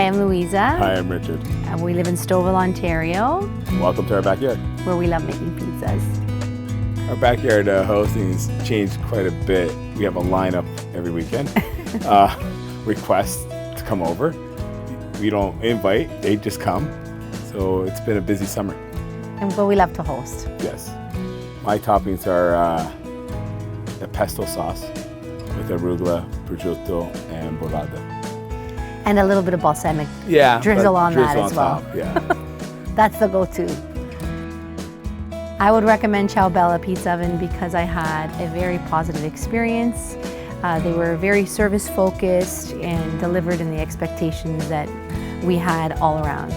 Hi, I'm Luisa. Hi, I'm Richard. We live in Stouffville, Ontario, Welcome to our backyard. where we love making pizzas. Our backyard hosting has changed quite a bit. We have a lineup every weekend. Requests to come over. We don't invite, they just come. So it's been a busy summer. But we love to host. Yes. My toppings are the pesto sauce with arugula, prosciutto, and burrata. And a little bit of balsamic Yeah, drizzle on that drizzle as on well. top, yeah. That's the go-to. I would recommend Ciao Bella Pizza Oven because I had a very positive experience. They were very service focused and delivered in the expectations that we had all around.